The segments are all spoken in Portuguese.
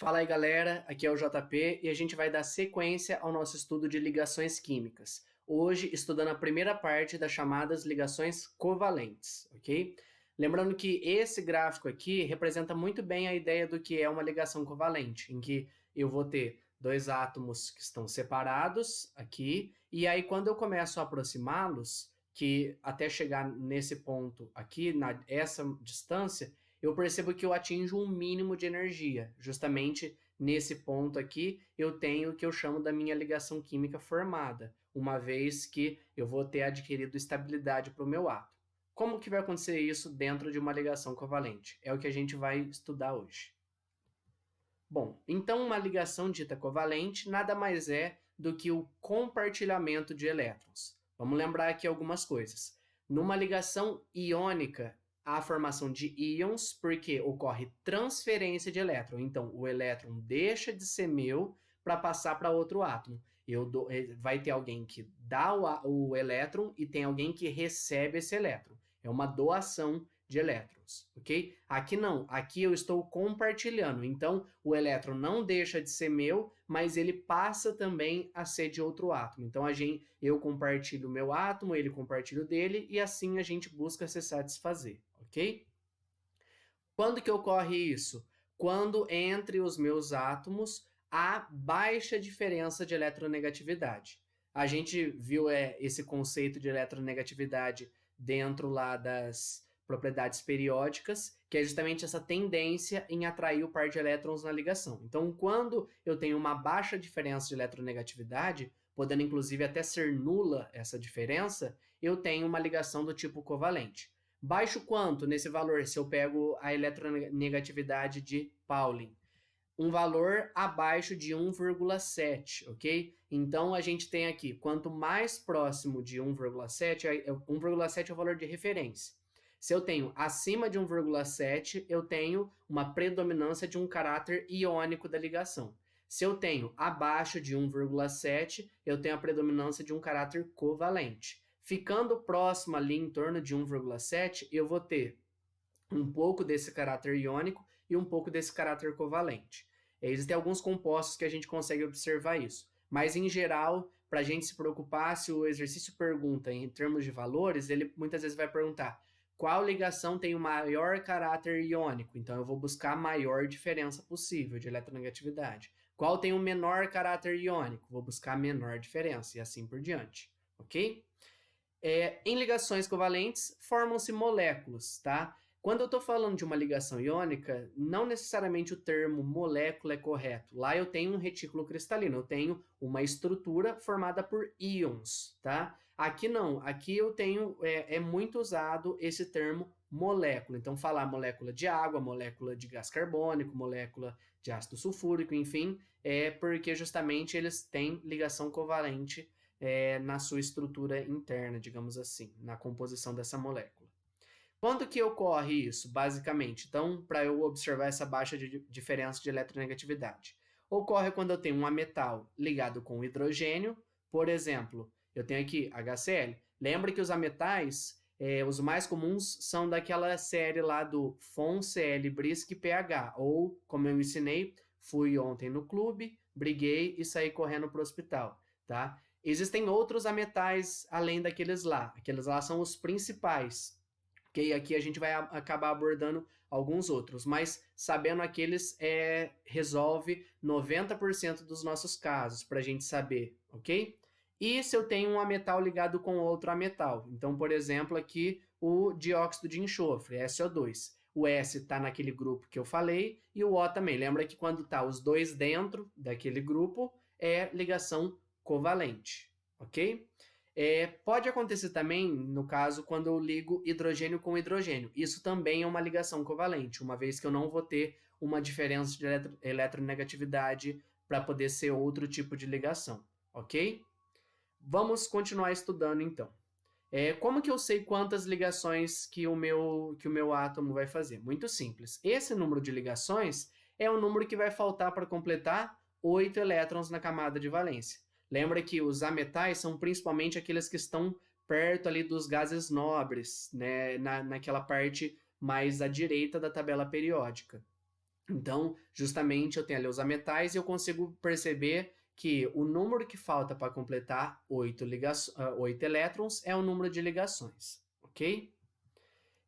Fala aí galera, aqui é o JP e a gente vai dar sequência ao nosso estudo de ligações químicas. Hoje estudando a primeira parte das chamadas ligações covalentes, ok? Lembrando que esse gráfico aqui representa muito bem a ideia do que é uma ligação covalente, em que eu vou ter dois átomos que estão separados aqui, e aí quando eu começo a aproximá-los, que até chegar nesse ponto aqui, essa distância, eu percebo que eu atinjo um mínimo de energia. Justamente nesse ponto aqui, eu tenho o que eu chamo da minha ligação química formada, uma vez que eu vou ter adquirido estabilidade para o meu átomo. Como que vai acontecer isso dentro de uma ligação covalente? É o que a gente vai estudar hoje. Bom, então uma ligação dita covalente nada mais é do que o compartilhamento de elétrons. Vamos lembrar aqui algumas coisas. Numa ligação iônica, há a formação de íons porque ocorre transferência de elétron. Então, o elétron deixa de ser meu para passar para outro átomo. Vai ter alguém que dá o elétron e tem alguém que recebe esse elétron. É uma doação de elétrons, ok? Aqui não, aqui eu estou compartilhando, então o elétron não deixa de ser meu, mas ele passa também a ser de outro átomo. Então eu compartilho o meu átomo, ele compartilha o dele, e assim a gente busca se satisfazer, ok? Quando que ocorre isso? Quando entre os meus átomos há baixa diferença de eletronegatividade. A gente viu esse conceito de eletronegatividade dentro lá das propriedades periódicas, que é justamente essa tendência em atrair o par de elétrons na ligação. Então, quando eu tenho uma baixa diferença de eletronegatividade, podendo inclusive até ser nula essa diferença, eu tenho uma ligação do tipo covalente. Baixo quanto nesse valor se eu pego a eletronegatividade de Pauling? Um valor abaixo de 1,7, ok? Então, a gente tem aqui, quanto mais próximo de 1,7, 1,7 é o valor de referência. Se eu tenho acima de 1,7, eu tenho uma predominância de um caráter iônico da ligação. Se eu tenho abaixo de 1,7, eu tenho a predominância de um caráter covalente. Ficando próximo ali em torno de 1,7, eu vou ter um pouco desse caráter iônico e um pouco desse caráter covalente. Existem alguns compostos que a gente consegue observar isso. Mas, em geral, para a gente se preocupar, se o exercício pergunta em termos de valores, ele muitas vezes vai perguntar qual ligação tem o maior caráter iônico. Então, eu vou buscar a maior diferença possível de eletronegatividade. Qual tem o menor caráter iônico? Vou buscar a menor diferença e assim por diante. Ok? Em ligações covalentes, formam-se moléculas, tá? Quando eu estou falando de uma ligação iônica, não necessariamente o termo molécula é correto. Lá eu tenho um retículo cristalino, eu tenho uma estrutura formada por íons, tá? Aqui não, aqui eu tenho, é muito usado esse termo molécula. Então, falar molécula de água, molécula de gás carbônico, molécula de ácido sulfúrico, enfim, é porque justamente eles têm ligação covalente na sua estrutura interna, digamos assim, na composição dessa molécula. Quando que ocorre isso, basicamente? Então, para eu observar essa baixa diferença de eletronegatividade. Ocorre quando eu tenho um ametal ligado com hidrogênio, por exemplo, eu tenho aqui HCl. Lembra que os ametais, os mais comuns, são daquela série lá do FonCl-Brisk-PH, ou, como eu ensinei, fui ontem no clube, briguei e saí correndo para o hospital, tá? Existem outros ametais além daqueles lá. Aqueles lá são os principais. Ok? Aqui a gente vai acabar abordando alguns outros, mas sabendo aqueles resolve 90% dos nossos casos para a gente saber, ok? E se eu tenho um ametal ligado com outro ametal? Então, por exemplo, aqui o dióxido de enxofre, SO2. O S está naquele grupo que eu falei e o O também. Lembra que quando está os dois dentro daquele grupo é ligação covalente, ok? Pode acontecer também, no caso, quando eu ligo hidrogênio com hidrogênio. Isso também é uma ligação covalente, uma vez que eu não vou ter uma diferença de eletronegatividade para poder ser outro tipo de ligação, ok? Vamos continuar estudando, então. Como que eu sei quantas ligações que o meu átomo vai fazer? Muito simples. Esse número de ligações é o número que vai faltar para completar 8 elétrons na camada de valência. Lembra que os ametais são principalmente aqueles que estão perto ali dos gases nobres, né, naquela parte mais à direita da tabela periódica. Então, justamente, eu tenho ali os ametais e eu consigo perceber que o número que falta para completar 8 elétrons é o número de ligações, ok?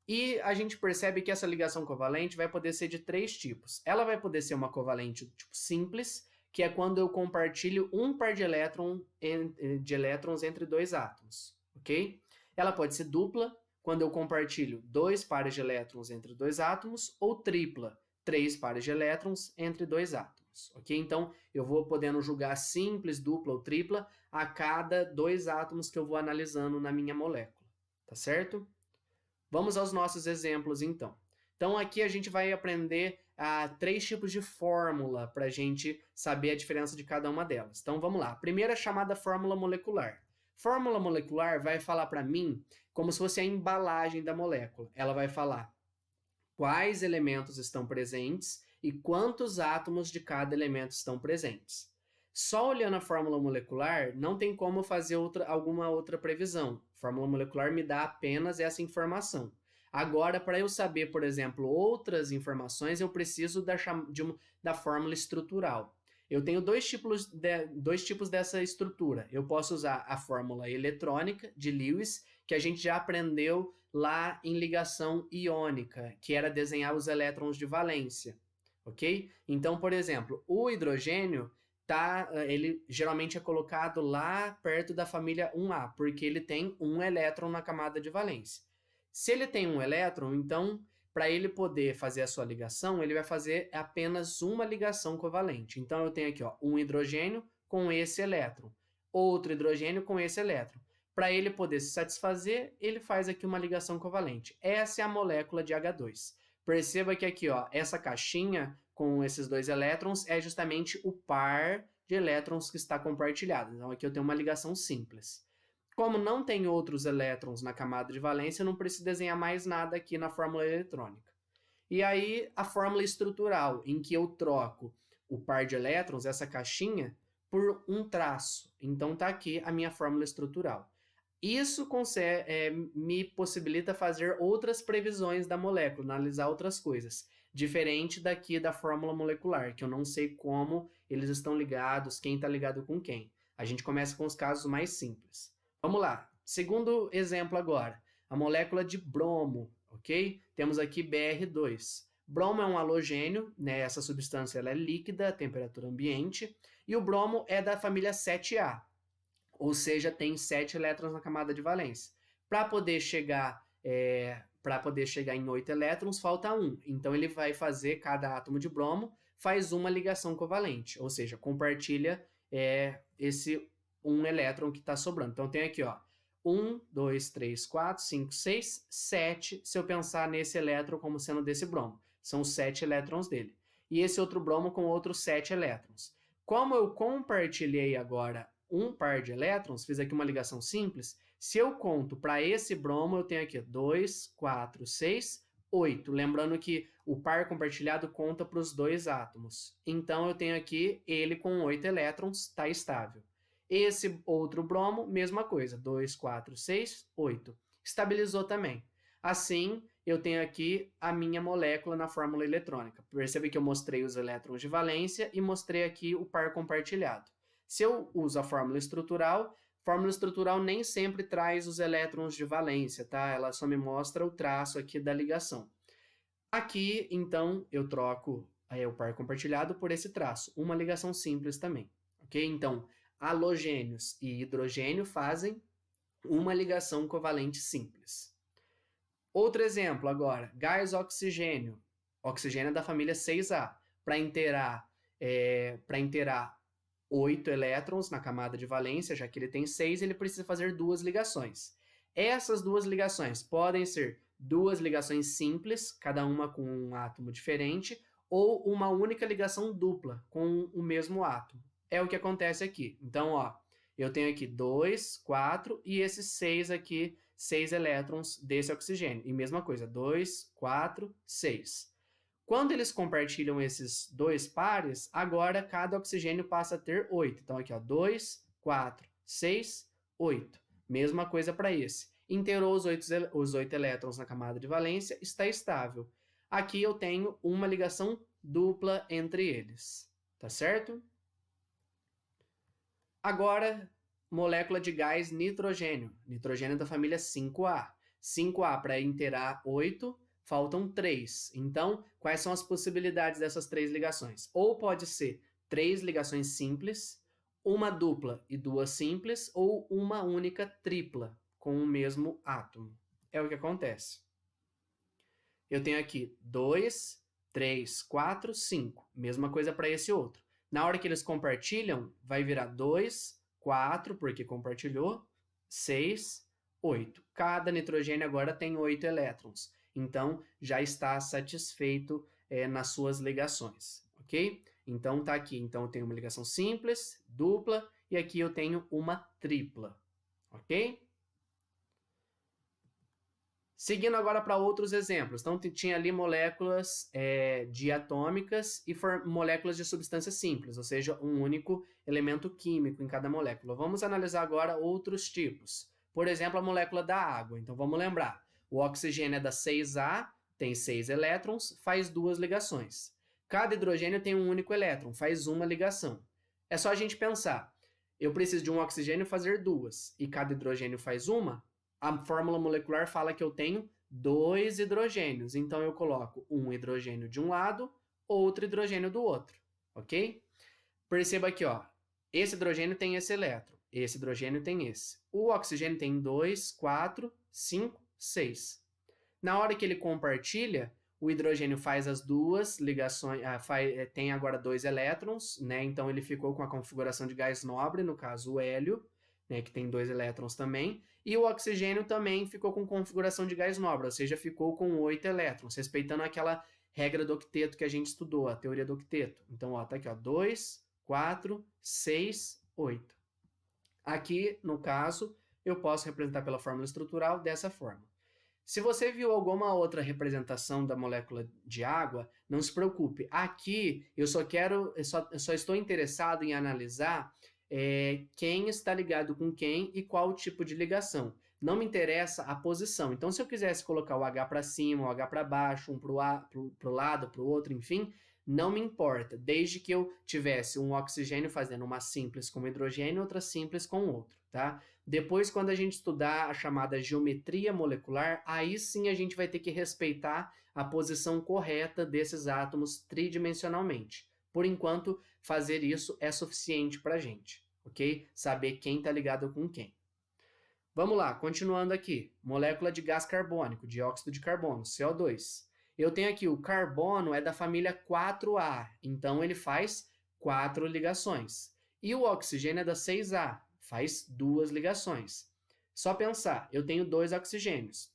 E a gente percebe que essa ligação covalente vai poder ser de 3 tipos. Ela vai poder ser uma covalente tipo simples, que é quando eu compartilho um par de elétrons entre dois átomos, ok? Ela pode ser dupla, quando eu compartilho 2 pares de elétrons entre dois átomos, ou tripla, 3 pares de elétrons entre dois átomos, ok? Então, eu vou podendo julgar simples, dupla ou tripla a cada 2 átomos que eu vou analisando na minha molécula, tá certo? Vamos aos nossos exemplos, então. Então, aqui a gente vai aprender 3 tipos de fórmula para a gente saber a diferença de cada uma delas. Então, vamos lá. A primeira é chamada fórmula molecular. Fórmula molecular vai falar para mim como se fosse a embalagem da molécula. Ela vai falar quais elementos estão presentes e quantos átomos de cada elemento estão presentes. Só olhando a fórmula molecular, não tem como fazer alguma outra previsão. A fórmula molecular me dá apenas essa informação. Agora, para eu saber, por exemplo, outras informações, eu preciso da fórmula estrutural. Eu tenho dois tipos dessa estrutura. Eu posso usar a fórmula eletrônica de Lewis, que a gente já aprendeu lá em ligação iônica, que era desenhar os elétrons de valência, ok? Então, por exemplo, o hidrogênio ele geralmente é colocado lá perto da família 1A, porque ele tem um elétron na camada de valência. Se ele tem um elétron, então, para ele poder fazer a sua ligação, ele vai fazer apenas uma ligação covalente. Então, eu tenho aqui um hidrogênio com esse elétron, outro hidrogênio com esse elétron. Para ele poder se satisfazer, ele faz aqui uma ligação covalente. Essa é a molécula de H2. Perceba que aqui, essa caixinha com esses 2 elétrons é justamente o par de elétrons que está compartilhado. Então, aqui eu tenho uma ligação simples. Como não tem outros elétrons na camada de valência, eu não preciso desenhar mais nada aqui na fórmula eletrônica. E aí, a fórmula estrutural, em que eu troco o par de elétrons, essa caixinha, por um traço. Então, está aqui a minha fórmula estrutural. Isso me possibilita fazer outras previsões da molécula, analisar outras coisas, diferente daqui da fórmula molecular, que eu não sei como eles estão ligados, quem está ligado com quem. A gente começa com os casos mais simples. Vamos lá. Segundo exemplo agora, a molécula de bromo, ok? Temos aqui Br2. Bromo é um halogênio, né? Essa substância ela é líquida a temperatura ambiente, e o bromo é da família 7A. Ou seja, tem 7 elétrons na camada de valência. Para poder chegar em 8 elétrons, falta 1. Então, ele vai fazer, cada átomo de bromo, faz uma ligação covalente, ou seja, compartilha esse 1 elétron que está sobrando. Então, tem aqui, 1, 2, 3, 4, 5, 6, 7, se eu pensar nesse elétron como sendo desse bromo. São os 7 elétrons dele. E esse outro bromo com outros 7 elétrons. Como eu compartilhei agora um par de elétrons, fiz aqui uma ligação simples, se eu conto para esse bromo, eu tenho aqui 2, 4, 6, 8. Lembrando que o par compartilhado conta para os 2 átomos. Então, eu tenho aqui ele com 8 elétrons, está estável. Esse outro bromo, mesma coisa, 2, 4, 6, 8. Estabilizou também. Assim, eu tenho aqui a minha molécula na fórmula eletrônica. Percebe que eu mostrei os elétrons de valência e mostrei aqui o par compartilhado. Se eu uso a fórmula estrutural nem sempre traz os elétrons de valência, tá? Ela só me mostra o traço aqui da ligação. Aqui, então, eu troco o par compartilhado por esse traço, uma ligação simples também, ok? Então, halogênios e hidrogênio fazem uma ligação covalente simples. Outro exemplo agora, gás-oxigênio. Oxigênio é da família 6A. Para inteirar 8 elétrons na camada de valência, já que ele tem 6, ele precisa fazer 2 ligações. Essas 2 ligações podem ser 2 ligações simples, cada uma com um átomo diferente, ou uma única ligação dupla com o mesmo átomo. É o que acontece aqui. Então, eu tenho aqui 2, 4 e esses 6 aqui, 6 elétrons desse oxigênio. E mesma coisa, 2, 4, 6. Quando eles compartilham esses 2 pares, agora cada oxigênio passa a ter 8. Então, aqui, 2, 4, 6, 8. Mesma coisa para esse. Inteirou os 8 elétrons na camada de valência, está estável. Aqui eu tenho uma ligação dupla entre eles, tá certo? Agora, molécula de gás nitrogênio. Nitrogênio da família 5A. 5A para inteirar 8, faltam 3. Então, quais são as possibilidades dessas 3 ligações? Ou pode ser 3 ligações simples, uma dupla e 2 simples, ou uma única tripla com o mesmo átomo. É o que acontece. Eu tenho aqui 2, 3, 4, 5. Mesma coisa para esse outro. Na hora que eles compartilham, vai virar 2, 4, porque compartilhou, 6, 8. Cada nitrogênio agora tem 8 elétrons. Então, já está satisfeito nas suas ligações, ok? Então, tá aqui. Então, eu tenho uma ligação simples, dupla, e aqui eu tenho uma tripla, ok? Seguindo agora para outros exemplos. Então, tinha ali moléculas diatômicas e moléculas de substância simples, ou seja, um único elemento químico em cada molécula. Vamos analisar agora outros tipos. Por exemplo, a molécula da água. Então, vamos lembrar. O oxigênio é da 6A, tem 6 elétrons, faz 2 ligações. Cada hidrogênio tem um único elétron, faz uma ligação. É só a gente pensar. Eu preciso de um oxigênio fazer 2, e cada hidrogênio faz uma. A fórmula molecular fala que eu tenho 2 hidrogênios. Então, eu coloco um hidrogênio de um lado, outro hidrogênio do outro, ok? Perceba aqui, ó, esse hidrogênio tem esse elétron, esse hidrogênio tem esse. O oxigênio tem 2, 4, 5, 6. Na hora que ele compartilha, o hidrogênio faz as duas ligações, tem agora 2 elétrons, né? Então, ele ficou com a configuração de gás nobre, no caso o hélio, né, que tem 2 elétrons também, e o oxigênio também ficou com configuração de gás nobre, ou seja, ficou com 8 elétrons, respeitando aquela regra do octeto que a gente estudou, a teoria do octeto. Então, ó, tá aqui, ó, 2, 4, 6, 8. Aqui, no caso, eu posso representar pela fórmula estrutural dessa forma. Se você viu alguma outra representação da molécula de água, não se preocupe. Aqui, eu só estou interessado em analisar quem está ligado com quem e qual tipo de ligação. Não me interessa a posição. Então, se eu quisesse colocar o H para cima, o H para baixo, um para o lado, para o outro, enfim, não me importa, desde que eu tivesse um oxigênio fazendo uma simples com hidrogênio e outra simples com outro, tá? Depois, quando a gente estudar a chamada geometria molecular, aí sim a gente vai ter que respeitar a posição correta desses átomos tridimensionalmente. Por enquanto, fazer isso é suficiente para a gente, ok? Saber quem está ligado com quem. Vamos lá, continuando aqui. Molécula de gás carbônico, dióxido de carbono, CO2. Eu tenho aqui o carbono é da família 4A, então ele faz 4 ligações. E o oxigênio é da 6A, faz 2 ligações. Só pensar, eu tenho 2 oxigênios.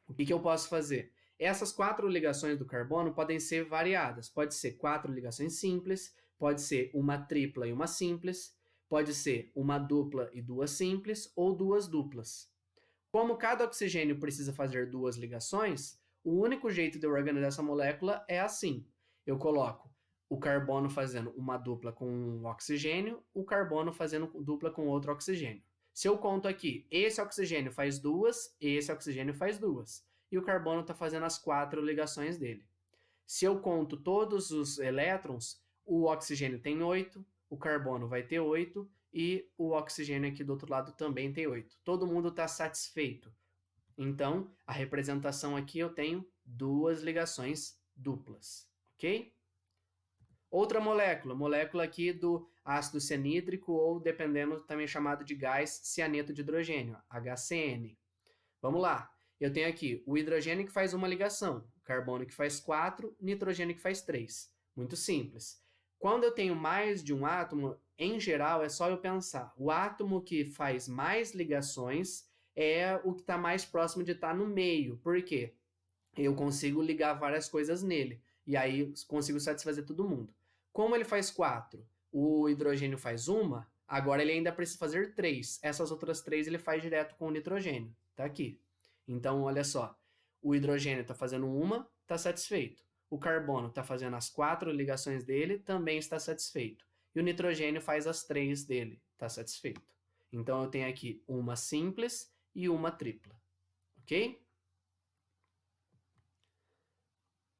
O que eu posso fazer? Essas 4 ligações do carbono podem ser variadas. Pode ser 4 ligações simples, pode ser uma tripla e uma simples, pode ser uma dupla e 2 simples ou 2 duplas. Como cada oxigênio precisa fazer 2 ligações, o único jeito de eu organizar essa molécula é assim. Eu coloco o carbono fazendo uma dupla com um oxigênio, o carbono fazendo dupla com outro oxigênio. Se eu conto aqui, esse oxigênio faz 2, esse oxigênio faz 2. E o carbono está fazendo as 4 ligações dele. Se eu conto todos os elétrons, o oxigênio tem 8, o carbono vai ter 8 e o oxigênio aqui do outro lado também tem 8. Todo mundo está satisfeito. Então, a representação aqui eu tenho 2 ligações duplas, ok? Outra molécula aqui do ácido cianídrico ou, dependendo, também chamado de gás cianeto de hidrogênio, HCN. Vamos lá. Eu tenho aqui o hidrogênio que faz uma ligação, o carbono que faz 4, nitrogênio que faz 3. Muito simples. Quando eu tenho mais de um átomo, em geral, é só eu pensar. O átomo que faz mais ligações é o que está mais próximo de estar no meio. Por quê? Eu consigo ligar várias coisas nele. E aí consigo satisfazer todo mundo. Como ele faz 4, o hidrogênio faz uma, agora ele ainda precisa fazer 3. Essas outras 3 ele faz direto com o nitrogênio. Tá aqui. Então, olha só. O hidrogênio está fazendo uma, está satisfeito. O carbono está fazendo as 4 ligações dele, também está satisfeito. E o nitrogênio faz as 3 dele, está satisfeito. Então, eu tenho aqui uma simples e uma tripla. Ok?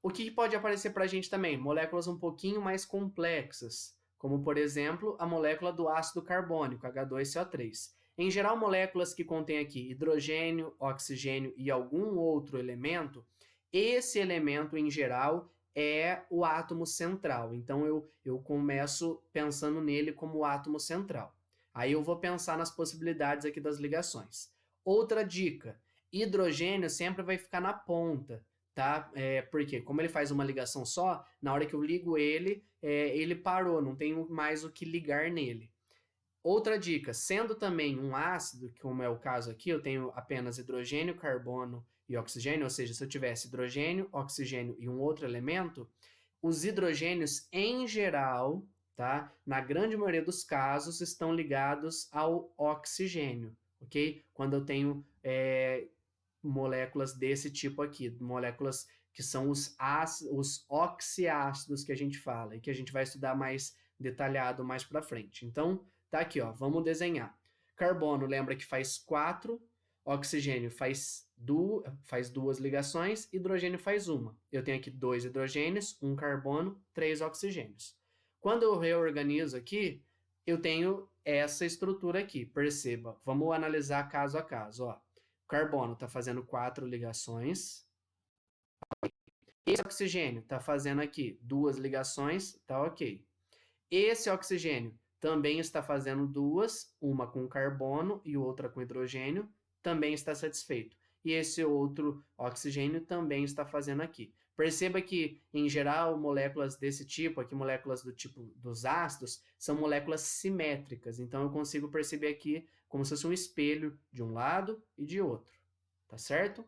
O que pode aparecer para a gente também? Moléculas um pouquinho mais complexas, como, por exemplo, a molécula do ácido carbônico, H2CO3. Em geral, moléculas que contêm aqui hidrogênio, oxigênio e algum outro elemento, esse elemento, em geral, é o átomo central. Então, eu começo pensando nele como o átomo central. Aí eu vou pensar nas possibilidades aqui das ligações. Outra dica, hidrogênio sempre vai ficar na ponta, tá? Porque como ele faz uma ligação só, na hora que eu ligo ele, ele parou, não tenho mais o que ligar nele. Outra dica, sendo também um ácido, como é o caso aqui, eu tenho apenas hidrogênio, carbono e oxigênio, ou seja, se eu tivesse hidrogênio, oxigênio e um outro elemento, os hidrogênios em geral, tá? Na grande maioria dos casos, estão ligados ao oxigênio, ok? Quando eu tenho moléculas desse tipo aqui, moléculas que são os oxiácidos que a gente fala e que a gente vai estudar mais detalhado mais para frente. Então, tá aqui, ó, vamos desenhar. Carbono, lembra que faz 4, oxigênio faz duas ligações, hidrogênio faz uma. Eu tenho aqui 2 hidrogênios, 1 carbono, 3 oxigênios. Quando eu reorganizo aqui, eu tenho essa estrutura aqui, perceba. Vamos analisar caso a caso, ó. O carbono está fazendo 4 ligações. Esse oxigênio está fazendo aqui 2 ligações, tá ok. Esse oxigênio também está fazendo 2, uma com carbono e outra com hidrogênio, também está satisfeito. E esse outro oxigênio também está fazendo aqui. Perceba que, em geral, moléculas desse tipo, aqui moléculas do tipo dos ácidos, são moléculas simétricas. Então, eu consigo perceber aqui como se fosse um espelho de um lado e de outro. Tá certo?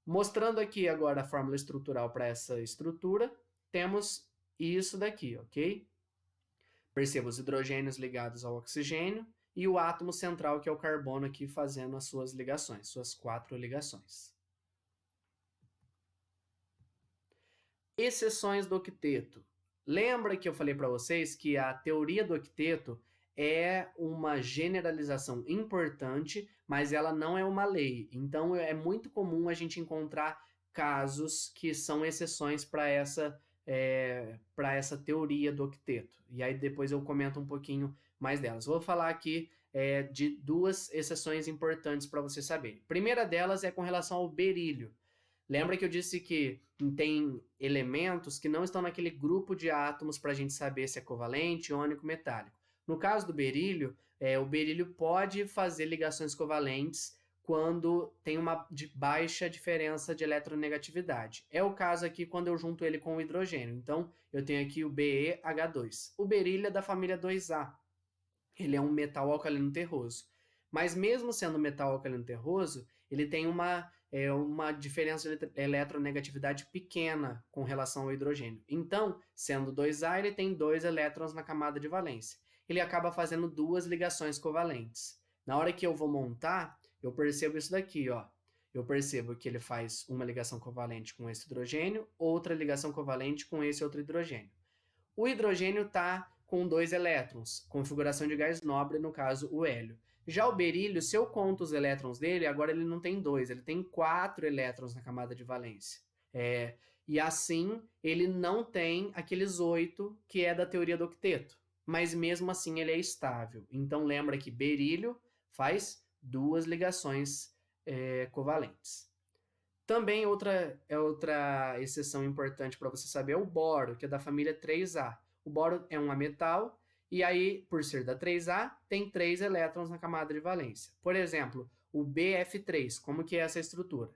Mostrando aqui agora a fórmula estrutural para essa estrutura, temos isso daqui, ok? Perceba os hidrogênios ligados ao oxigênio e o átomo central, que é o carbono, aqui fazendo as suas ligações, suas 4 ligações. Exceções do octeto. Lembra que eu falei para vocês que a teoria do octeto é uma generalização importante, mas ela não é uma lei. Então, é muito comum a gente encontrar casos que são exceções para essa teoria do octeto. E aí depois eu comento um pouquinho mais delas. Vou falar aqui de 2 exceções importantes para você saber. A primeira delas é com relação ao berílio. Lembra que eu disse que tem elementos que não estão naquele grupo de átomos para a gente saber se é covalente, iônico, metálico. No caso do berílio, o berílio pode fazer ligações covalentes quando tem uma baixa diferença de eletronegatividade. É o caso aqui quando eu junto ele com o hidrogênio. Então, eu tenho aqui o BeH2. O berílio é da família 2A. Ele é um metal alcalino terroso. Mas mesmo sendo metal alcalino terroso, ele tem uma diferença de eletronegatividade pequena com relação ao hidrogênio. Então, sendo 2A, ele tem 2 elétrons na camada de valência. Ele acaba fazendo 2 ligações covalentes. Na hora que eu vou montar, eu percebo isso daqui, ó. Eu percebo que ele faz uma ligação covalente com esse hidrogênio, outra ligação covalente com esse outro hidrogênio. O hidrogênio está com 2 elétrons, configuração de gás nobre, no caso o hélio. Já o berílio, se eu conto os elétrons dele, agora ele não tem 2, ele tem 4 elétrons na camada de valência. E assim, ele não tem aqueles 8 que é da teoria do octeto, mas mesmo assim ele é estável. Então lembra que berílio faz 2 ligações covalentes. Também outra exceção importante para você saber é o boro, que é da família 3A. O boro é um ametal, e aí, por ser da 3A, tem 3 elétrons na camada de valência. Por exemplo, o BF3, como que é essa estrutura?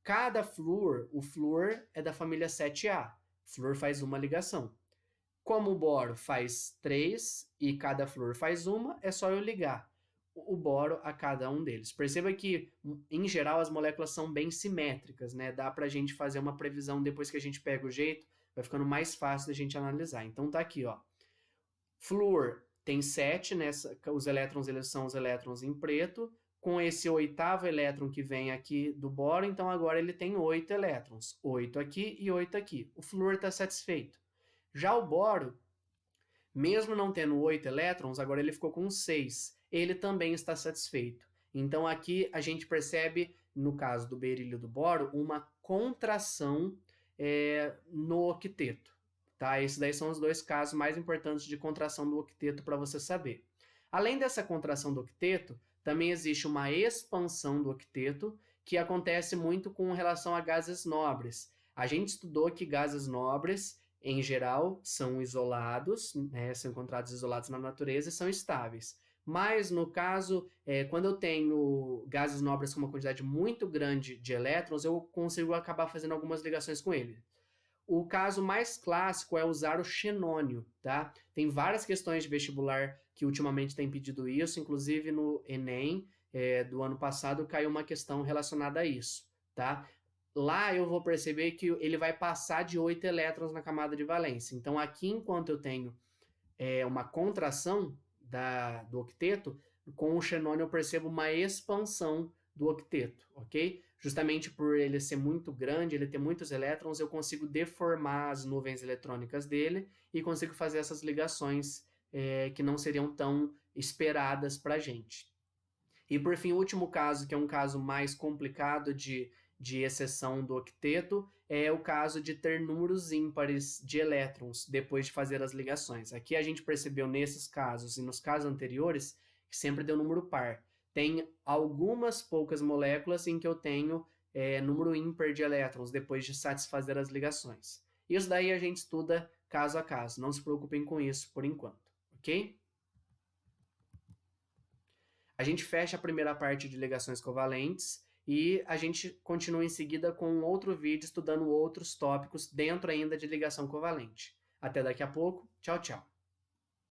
Cada flúor, o flúor é da família 7A. O flúor faz uma ligação. Como o boro faz 3 e cada flúor faz uma, é só eu ligar o boro a cada um deles. Perceba que, em geral, as moléculas são bem simétricas, né? Dá pra gente fazer uma previsão depois que a gente pega o jeito, vai ficando mais fácil da gente analisar. Então tá aqui, ó. Flúor tem 7, né? Os elétrons, eles são os elétrons em preto, com esse 8º elétron que vem aqui do boro, então agora ele tem 8 elétrons. 8 aqui e 8 aqui. O flúor está satisfeito. Já o boro, mesmo não tendo 8 elétrons, agora ele ficou com 6. Ele também está satisfeito. Então aqui a gente percebe, no caso do berílio do boro, uma contração no octeto. Tá? Esses daí são os dois casos mais importantes de contração do octeto para você saber. Além dessa contração do octeto, também existe uma expansão do octeto, que acontece muito com relação a gases nobres. A gente estudou que gases nobres, em geral, são isolados, né, são encontrados isolados na natureza e são estáveis. Mas, no caso, quando eu tenho gases nobres com uma quantidade muito grande de elétrons, eu consigo acabar fazendo algumas ligações com ele. O caso mais clássico é usar o xenônio, tá? Tem várias questões de vestibular que ultimamente têm pedido isso, inclusive no Enem do ano passado caiu uma questão relacionada a isso, tá? Lá eu vou perceber que ele vai passar de 8 elétrons na camada de valência. Então aqui, enquanto eu tenho uma contração do octeto, com o xenônio eu percebo uma expansão do octeto, ok? Justamente por ele ser muito grande, ele ter muitos elétrons, eu consigo deformar as nuvens eletrônicas dele e consigo fazer essas ligações que não seriam tão esperadas para a gente. E por fim, o último caso, que é um caso mais complicado de exceção do octeto, é o caso de ter números ímpares de elétrons depois de fazer as ligações. Aqui a gente percebeu nesses casos e nos casos anteriores que sempre deu número par. Tem algumas poucas moléculas em que eu tenho número ímpar de elétrons depois de satisfazer as ligações. Isso daí a gente estuda caso a caso, não se preocupem com isso por enquanto, ok? A gente fecha a primeira parte de ligações covalentes e a gente continua em seguida com outro vídeo estudando outros tópicos dentro ainda de ligação covalente. Até daqui a pouco. Tchau, tchau.